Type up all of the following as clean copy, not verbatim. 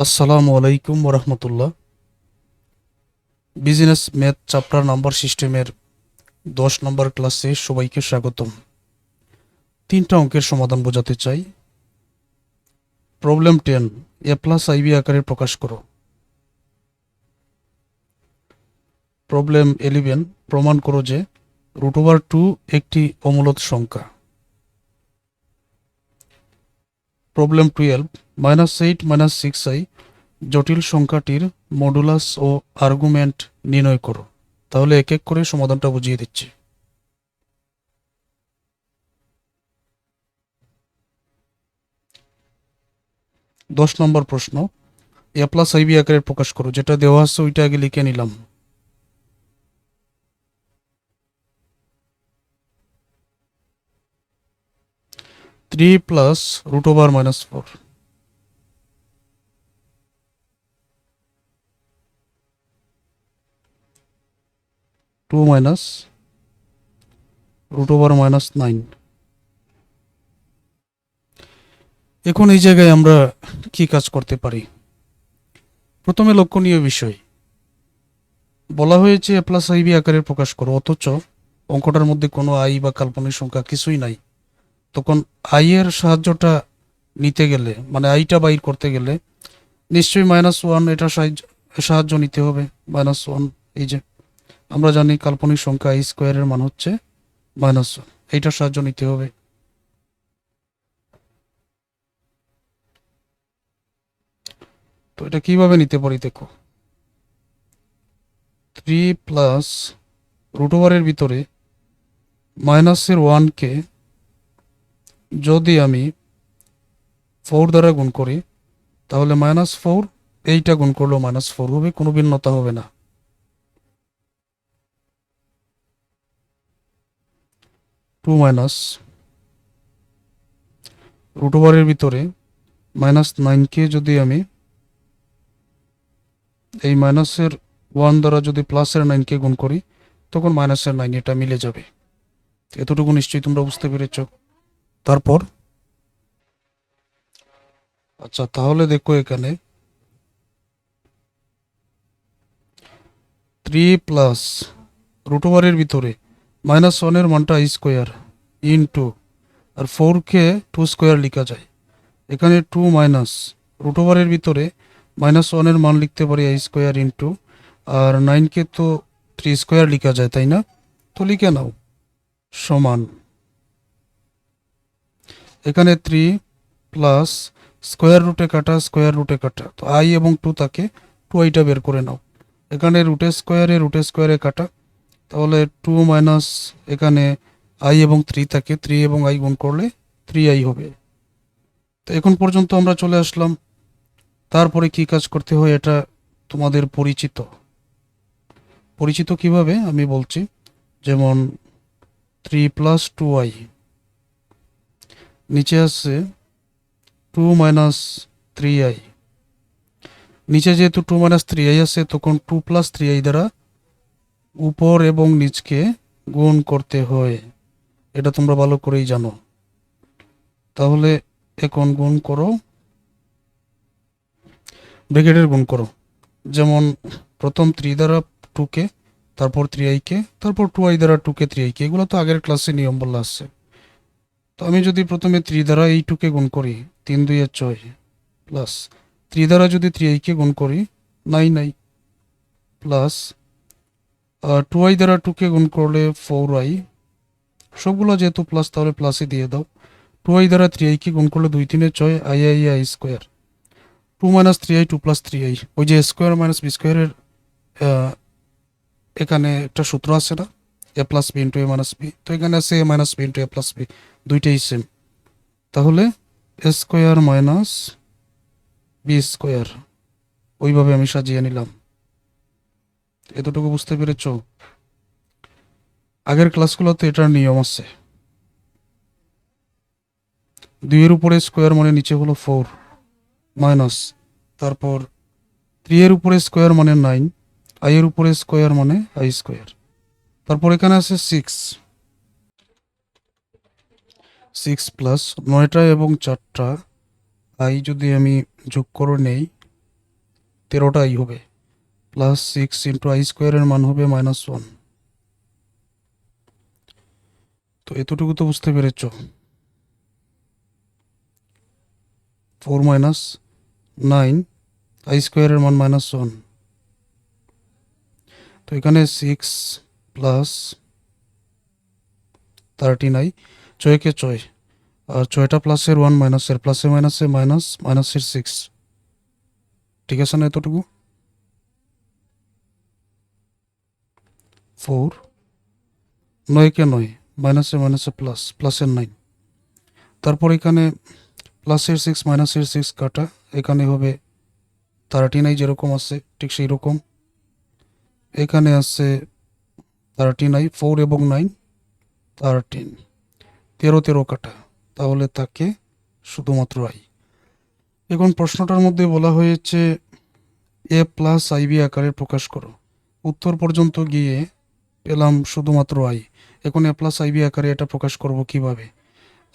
আসসালামু আলাইকুম ওরহমতুল্লাহ। বিজনেস ম্যাথ চ্যাপ্টার নাম্বার সিস্টেমের 10 নম্বর ক্লাসে সবাইকে স্বাগতম। 3টা অঙ্কের সমাধান বোঝাতে চাই। প্রবলেম 10, এ প্লাস আইবি আকারে প্রকাশ করো। প্রবলেম 11, প্রমাণ করো যে √2 একটি অমূলদ সংখ্যা। প্রবলেম 12, -8 -6i জটিল সংখ্যাটির মডুলাস ও আর্গুমেন্ট নির্ণয় করো। তাহলে এক এক করে সমাধানটা বুঝিয়ে দিচ্ছি। 10 নম্বর প্রশ্ন, এ প্লাস আইবি আকারে প্রকাশ করো। যেটা দেওয়া আছে ওইটা আগে লিখে নিলাম। Three plus √(-4) 2 minus √(-9। এখন এই জায়গায় আমরা কি কাজ করতে পারি? প্রথমে লক্ষণীয় বিষয়, বলা হয়েছে এ প্লাস আইবি আকারে প্রকাশ করো, অথচ অঙ্কটার মধ্যে কোনো আই বা কাল্পনিক সংখ্যা কিছুই নাই। তখন আই এর সাহায্যটা নিতে গেলে, মানে আইটা বাইর করতে গেলে নিশ্চয়ই -1 এটা সাহায্য নিতে হবে। -1, এই যে আমরা জানি কাল্পনিক সংখ্যা আই স্কোয়ারের মান হচ্ছে -1, এইটার সাহায্য নিতে হবে। তো এটা কিভাবে নিতে পারি দেখো। 3 প্লাস √এর ভিতরে -1কে যদি আমি 4 দ্বারা গুণ করি, তাহলে -4 এইটা গুণ করলেও -4 হবে, কোনো ভিন্নতা হবে না। 2 মাইনাস √এর ভিতরে -9কে যদি আমি এই মাইনাসের 1 দ্বারা যদি প্লাসের 9কে গুণ করি, তখন -9 এটা মিলে যাবে। এতটুকু নিশ্চয়ই তোমরা বুঝতে পেরেছ। তারপর আচ্ছা, তাহলে দেখো এখানে 3 প্লাস √এর ভিতরে -1 এর মানটা আই স্কোয়ার ইন্টু, আর 4কে 2 স্কোয়ার লেখা যায়। এখানে 2 মাইনাস √এর ভিতরে -1 এর মান লিখতে পারি আই স্কোয়ার ইন্টু, আর 9কে তো 3 স্কোয়ার লেখা যায়, তাই না? তো লিখে নাও সমান, এখানে 3 প্লাস স্কোয়ার রুটে কাটা, স্কোয়ার রুটে কাটা, তো আই এবং 2 তাকে 2iটা বের করে নাও। এখানে রুটে স্কোয়ারে কাটা, তাহলে 2 মাইনাস এখানে আই এবং 3 থাকে, 3 এবং আই গুণ করলে 3i হবে। তো এখন পর্যন্ত আমরা চলে আসলাম। তারপরে কি কাজ করতে হয় এটা তোমাদের পরিচিত কিভাবে আমি বলছি। যেমন 3 প্লাস 2i, নিচে আছে 2 মাইনাস 3i। নিচে যেহেতু 2 মাইনাস 3i আছে, তখন 2 প্লাস 3i দ্বারা উপর এবং নিচকে গুণ করতে হয়, এটা তোমরা ভালো করেই জানো। তাহলে এখন গুণ করো, ব্র্যাকেটের গুণ করো। যেমন প্রথম 3 দ্বারা 2কে, তারপর 3i-কে, তারপর 2i দ্বারা 2কে, 3i-কে, এগুলো তো আগের ক্লাসে নিয়ম বলা আছে। তো আমি যদি প্রথমে 3 দ্বারা এই 2কে গুণ করি, 3 2 6, প্লাস 3 দ্বারা যদি 3i-কে গুণ করি 9i, প্লাস 2i দ্বারা 2কে গুণ করলে 4i, সবগুলো যেহেতু প্লাস তাহলে প্লাসই দিয়ে দাও। 2i দ্বারা 3i-কে গুণ করলে 2 3 6, i square, 2 minus 3i, 2 plus 3i, ওই যে স্কোয়ার মাইনাস বি স্কোয়ারের এখানে একটা সূত্র আছে না, এ প্লাস বি ইন্টু এ মাইনাস বি, তো এখানে আছে এ মাইনাস বি ইন্টু এ প্লাস বি, দুইটাই সেম। তাহলে এ স্কোয়ার মাইনাস বি স্কোয়ার, ওইভাবে আমি সাজিয়ে নিলাম। এতটুকু বুঝতে পেরেছ? আগের ক্লাসগুলোতে এটার নিয়ম আছে। 2 এর উপরে স্কোয়ার মানে নিচে হলো 4, মাইনাস, তারপর 3 এর উপরে স্কোয়ার মানে 9, আই এর উপরে স্কোয়ার মানে আই স্কোয়ার, তারপর এখানে আছে 6 প্লাস 9টা এবং 4টা আই যদি আমি যোগ করে নেই, 13টা আই হবে, প্লাস 6 ইন্টু আই স্কোয়ারের মান হবে -1। তো এতটুকু তো বুঝতে পেরেছ। 4 - 9 আই স্কোয়ারের মান -1। তো এখানে 6 প্লাস 13i, 6 কে 6, আর 6টা প্লাসের 1 মাইনাসের, প্লাসে মাইনাসে মাইনাস, মাইনাসের 6। ঠিক আছে না এতটুকু? 4, 9 কে 9, মাইনাসে মাইনাসে প্লাস, প্লাসের 9। তারপর এখানে প্লাসের 6 মাইনাসের 6 কাটা, এখানে হবে 13i যেরকম আছে ঠিক সেই রকম। এখানে আছে 13i, 4 এবং 9 13, 13 কাটা, তাহলে তাকে শুধুমাত্র আই। এখন প্রশ্নটার মধ্যে বলা হয়েছে এ প্লাস আইবি আকারে প্রকাশ করো। উত্তর পর্যন্ত গিয়ে পেলাম শুধুমাত্র আই। এখন এ প্লাস আইবি আকারে এটা প্রকাশ করব কিভাবে?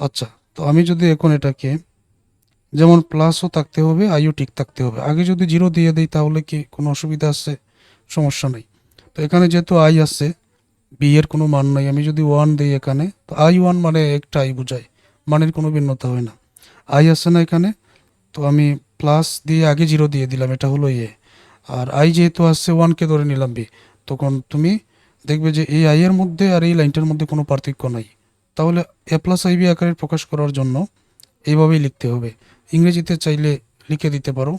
আচ্ছা, তো আমি যদি এখন এটাকে, যেমন প্লাসও থাকতে হবে, আইও ঠিক থাকতে হবে। আগে যদি 0 দিয়ে দিই তাহলে কি কোনো অসুবিধা আছে? সমস্যা নেই। তো এখানে যেহেতু আই আছে, বি এর কোনো মান নাই, আমি যদি 1 দিই এখানে, তো I1 মানে একটা আই বোঝায়, মানের কোনো ভিন্নতা হয় না। আই আছে না এখানে, তো আমি প্লাস দিয়ে আগে 0 দিয়ে দিলাম, এটা হলো এ। আর আই যেহেতু আসছে 1কে ধরে নিলাম বি, তখন তুমি দেখবে যে এই আই এর মধ্যে আর এই লাইনটার মধ্যে কোনো পার্থক্য নাই। তাহলে এ প্লাস আইবি আকারে প্রকাশ করার জন্য এইভাবেই লিখতে হবে। ইংরেজিতে চাইলে লিখে দিতে পারো,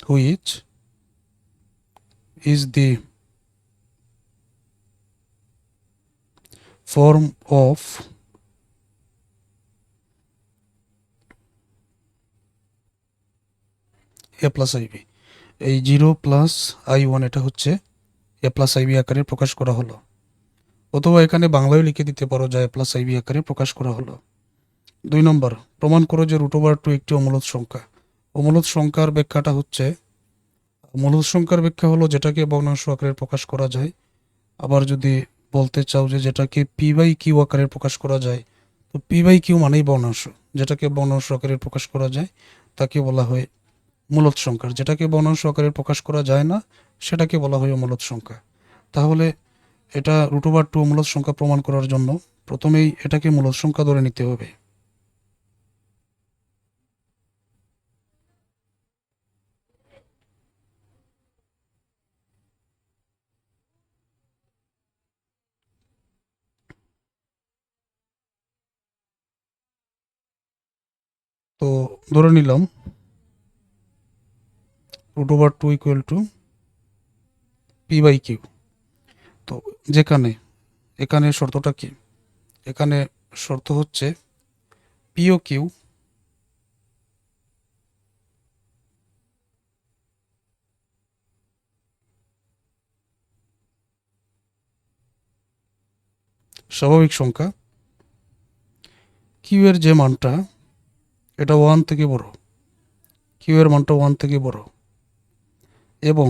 which is the form of a plus i b. এই 0 + I1 এটা হচ্ছে এ প্লাস আইবি আকারে প্রকাশ করা হলো। অথবা এখানে বাংলায় লিখে দিতে পারো যা এ প্লাস আইবি আকারে প্রকাশ করা হলো। 2 নম্বর, প্রমাণ করো যে √2 একটি অমূলদ সংখ্যা। অমূলদ সংখ্যার ব্যাখ্যাটা হচ্ছে, মূলদ সংখ্যার ব্যাখ্যা হলো যেটাকে ভগ্নাংশ আকারে প্রকাশ করা যায়। আবার যদি বলতে চাও যে যেটাকে p/q আকারে প্রকাশ করা যায়, তো p/q মানেই ভগ্নাংশ। যেটাকে ভগ্নাংশ আকারে প্রকাশ করা যায় তাকে বলা হয় মূলদ সংখ্যা। যেটাকে ভগ্নাংশ আকারে প্রকাশ করা যায় না সেটাকে বলা হয় অমূলদ সংখ্যা। তাহলে এটা √2 অমূলদ সংখ্যা প্রমাণ করার জন্য প্রথমেই এটাকে মূলদ সংখ্যা ধরে নিতে হবে। তো ধরে নিলাম √2 ইকুয়াল টু p/q। তো যেখানে, এখানে শর্তটা কি? এখানে শর্ত হচ্ছে পি ও কিউ স্বাভাবিক সংখ্যা, কিউ এর যে মানটা এটা 1 থেকে বড়, কিউ এর মানটা 1 থেকে বড়, এবং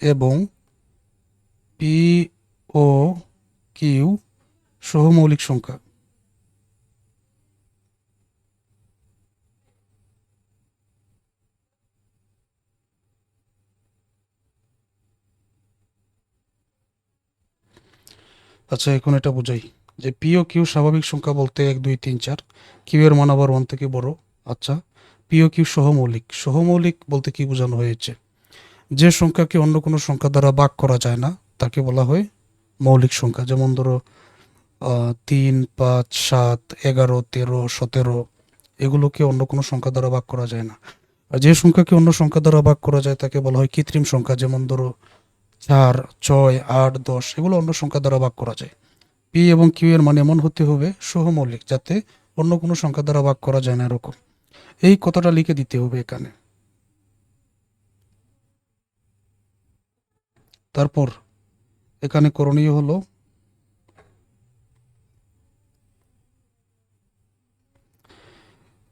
এবং পি ও কিউ সহমৌলিক সংখ্যা। আচ্ছা, এখন এটা বোঝাই যে পি ও কিউ স্বাভাবিক সংখ্যা বলতে 1 2 3 4, কিউ এর মান আবার 1 থেকে বড়। আচ্ছা, পি ও কিউ সহমৌলিক। সহমৌলিক বলতে কি বোঝানো হয়েছে? যে সংখ্যাকে অন্য কোনো সংখ্যা দ্বারা ভাগ করা যায় না তাকে বলা হয় মৌলিক সংখ্যা। যেমন ধরো 3 5 7 11 13 17, এগুলোকে অন্য কোনো সংখ্যা দ্বারা ভাগ করা যায় না। আর যে সংখ্যাকে অন্য সংখ্যা দ্বারা ভাগ করা যায় তাকে বলা হয় কৃত্রিম সংখ্যা। যেমন ধরো 4 6 8 10, এগুলো অন্য সংখ্যা দ্বারা ভাগ করা যায়। পি এবং কিউ এর মান এমন হতে হবে সহমৌলিক যাতে অন্য কোনো সংখ্যা দ্বারা ভাগ করা যায় না, এরকম। এই কথাটা লিখে দিতে হবে এখানে। তারপর এখানে করণীয় হলো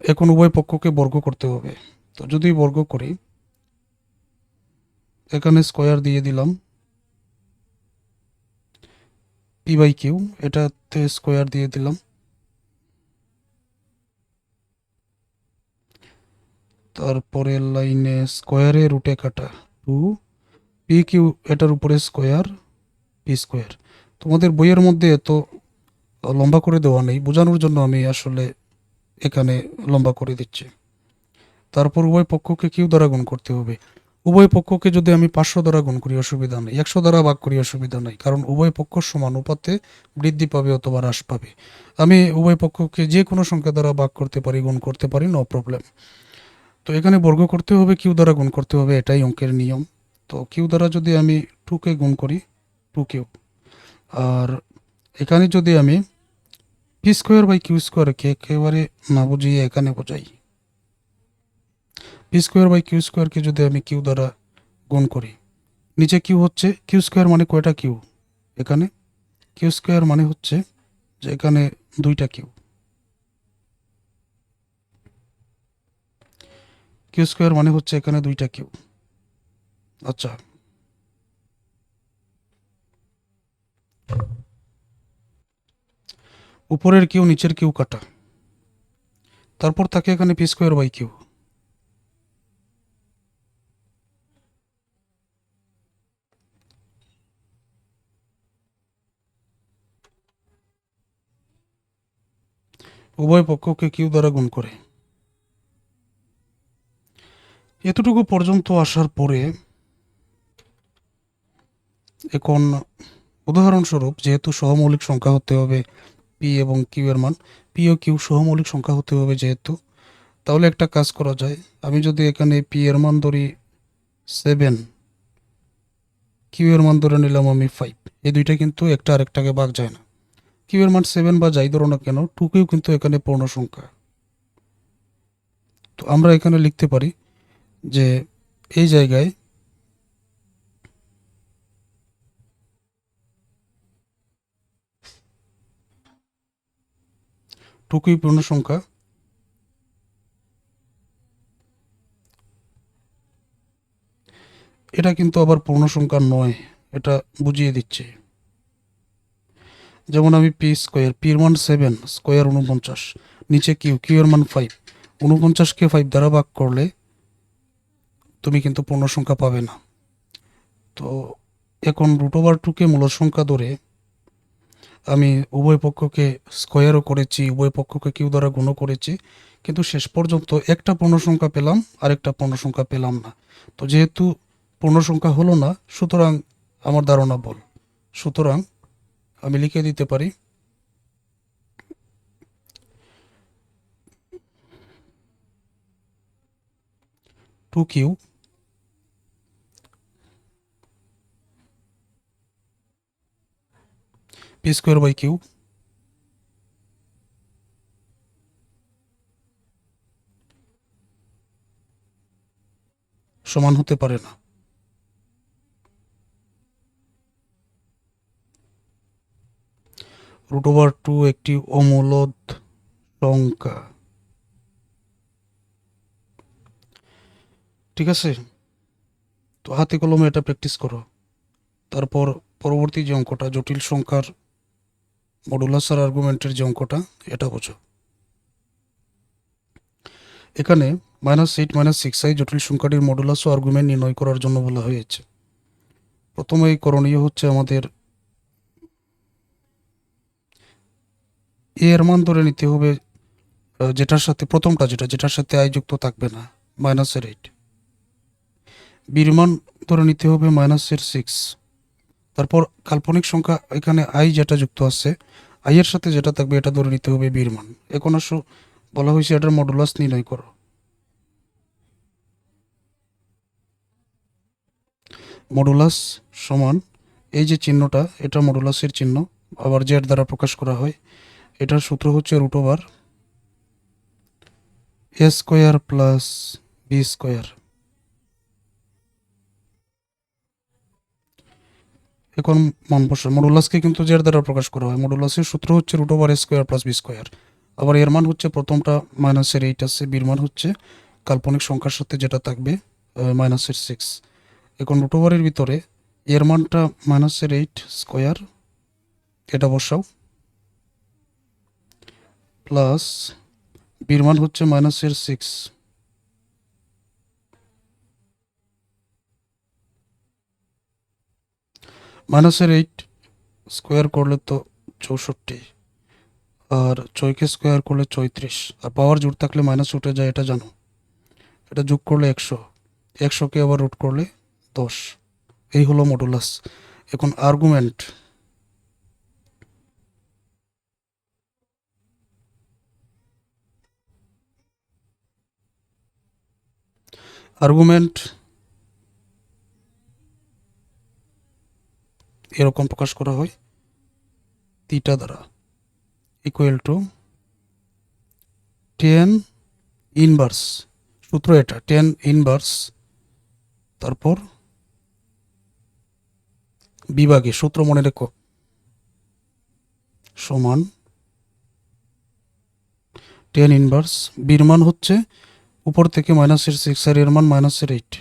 এখন উভয় পক্ষকে বর্গ করতে হবে। তো যদি বর্গ করি, এখানে স্কোয়ার দিয়ে দিলাম p/q, এটাতে স্কোয়ার দিয়ে দিলাম, তারপরে লাইনে স্কোয়ারে রুটে কাটা 2 পি কিউ, এটার উপরে স্কোয়ার পি স্কোয়ার। তোমাদের বইয়ের মধ্যে এত লম্বা করে দেওয়া নেই, বোঝানোর জন্য আমি আসলে এখানে লম্বা করে দিচ্ছি। তারপর উভয় পক্ষকে কিউ দ্বারা গুণ করতে হবে। উভয় পক্ষকে যদি আমি 500 দ্বারা গুণ করি অসুবিধা নেই, 100 দ্বারা ভাগ করি অসুবিধা নেই, কারণ উভয় পক্ষ সমানুপাতে বৃদ্ধি পাবে অথবা হ্রাস পাবে। আমি উভয় পক্ষকে যে কোনো সংখ্যা দ্বারা ভাগ করতে পারি, গুণ করতে পারি, নো প্রবলেম। তো এখানে বর্গ করতে হবে, কিউ দ্বারা গুণ করতে হবে, এটাই অঙ্কের নিয়ম। তো কিউ দ্বারা যদি আমি 2কে গুণ করি 2 কিউ, আর এখানে যদি আমি পি স্কোয়ার বাই কিউ স্কোয়ারকে একেবারে না বুঝিয়ে এখানে বোঝাই, পি স্কোয়ার বাই কিউ স্কোয়ারকে যদি আমি কিউ দ্বারা গুণ করি, নিচে কিউ হচ্ছে, কিউ স্কোয়ার মানে কয়টা কিউ, এখানে কিউ স্কোয়ার মানে হচ্ছে যে এখানে 2টা কিউ, কিউ স্কোয়ার মানে হচ্ছে এখানে 2টা কিউ। আচ্ছা, উপরের কিউ নিচের কিউ কাটা, তারপর থাকে এখানে পি স্কোয়ার বাই কিউ। উভয় পক্ষকে কিউ দ্বারা গুণ করে। এতটুকু পর্যন্ত আসার পরে এখন উদাহরণস্বরূপ, যেহেতু সহমৌলিক সংখ্যা হতে হবে পি এবং কিউ এর মান, পি ও কিউ সহমৌলিক সংখ্যা হতে হবে যেহেতু, তাহলে একটা কাজ করা যায়। আমি যদি এখানে পি এর মান ধরি 7, কিউ এর মান ধরে নিলাম আমি 5, এই দুইটা কিন্তু একটা আরেকটাকে ভাগ যায় না। কিউ এর মান 7 বা যাই ধরো না কেন, 2 কিউ কিন্তু এখানে পূর্ণ সংখ্যা। তো আমরা এখানে লিখতে পারি যে এই জায়গায় 2কিউ পূর্ণ সংখ্যা, এটা কিন্তু আবার পূর্ণ সংখ্যা নয়, এটা বুঝিয়ে দিচ্ছে। যেমন আমি পি স্কোয়ার, পির মান 7, স্কোয়ার 49, নিচে কিউ, কিউ এর মান 5, 49কে 5 দ্বারা ভাগ করলে তুমি কিন্তু পূর্ণ সংখ্যা পাবে না। তো এখন √2কে মূল সংখ্যা ধরে আমি উভয় পক্ষকে স্কোয়ারও করেছি, উভয় পক্ষকে কিউ দ্বারা গুণও করেছি, কিন্তু শেষ পর্যন্ত একটা পূর্ণ সংখ্যা পেলাম, আরেকটা পূর্ণ সংখ্যা পেলাম না। তো যেহেতু পূর্ণ সংখ্যা হলো না, সুতরাং আমার ধারণা ভুল। সুতরাং আমি লিখে দিতে পারি two Q P square by Q সমান হতে পারে না। √2 একটি অমূলদ সংখ্যা, ঠিক আছে? তো হাতে কলমে এটা প্র্যাকটিস করো। তারপর পরবর্তী যে অঙ্কটা, জটিল সংখ্যার মডুলাস আর আর্গুমেন্টের যে অঙ্কটা, এটা বোঝো। এখানে -8 -6i জটিল সংখ্যাটির মডুলাস ও আর্গুমেন্ট নির্ণয় করার জন্য বলা হয়েছে। প্রথমেই করণীয় হচ্ছে আমাদের এর মান ধরে নিতে হবে, যেটার সাথে প্রথমটা, যেটার সাথে আই যুক্ত থাকবে না, -8। বির মান ধরে নিতে হবে -6। তারপর কাল্পনিক সংখ্যা, এখানে আই যেটা যুক্ত আছে, আই এর সাথে যেটা থাকবে এটা ধরে নিতে হবে বির মান। এখন আসো, বলা হয়েছে এটার মডুলাস নির্ণয় করো। মডুলাস সমান এই যে চিহ্নটা, এটা মডুলাসের চিহ্ন, আবার জেড দ্বারা প্রকাশ করা হয়। এটার সূত্র হচ্ছে √a square plus B square. এখন মান বসে, মডুলাসকে কিন্তু জেড দ্বারা প্রকাশ করা হয়, মডুলাসের সূত্র হচ্ছে √a square plus B square. আবার এর মান হচ্ছে প্রথমটা -8 আছে, বির মান হচ্ছে কাল্পনিক সংখ্যার সাথে যেটা থাকবে -6। এখন √এর ভিতরে এর মানটা -8 স্কোয়ার, এটা বসাও, প্লাস বির মান হচ্ছে -6, মাইনাসের 8 স্কোয়ার করলে তো 64, আর 6কে স্কোয়ার করলে 34, আর পাওয়ার জোর থাকলে মাইনাস উঠে যায়, এটা জানো। এটা যোগ করলে 100, 100কে আবার রুট করলে 10। এই হলো মডুলাস। এখন আর্গুমেন্ট। আর্গুমেন্ট এরকম প্রকাশ করা হয় থিটা দ্বারা, ইকুয়াল টু টেন ইনভার্স, সূত্র এটা, টেন ইনভার্স, তারপর বিভাগে, সূত্র মনে রেখো, সমান টেন ইনভার্স, বির মান হচ্ছে উপর থেকে মাইনাসের 6 আর এর মান মাইনাসের 8।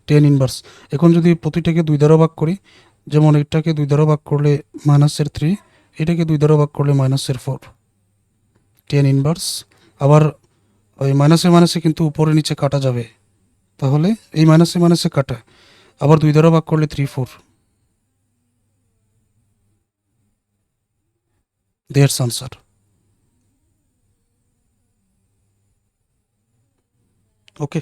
Ten inverse. এখন যদি প্রতিটাকে 2 দ্বারা ভাগ করি, যেমন এটাকে 2 দ্বারা ভাগ করলে মাইনাসের 3, এটাকে 2 দ্বারা ভাগ করলে মাইনাসের 4। টেন ইনভার্স, আবার ওই মাইনাসে মাইনাসে কিন্তু উপরে নিচে কাটা যাবে, তাহলে এই মাইনাসে মাইনাসে কাটা, আবার 2 দ্বারা ভাগ করলে 3 4। That's answer. ওকে।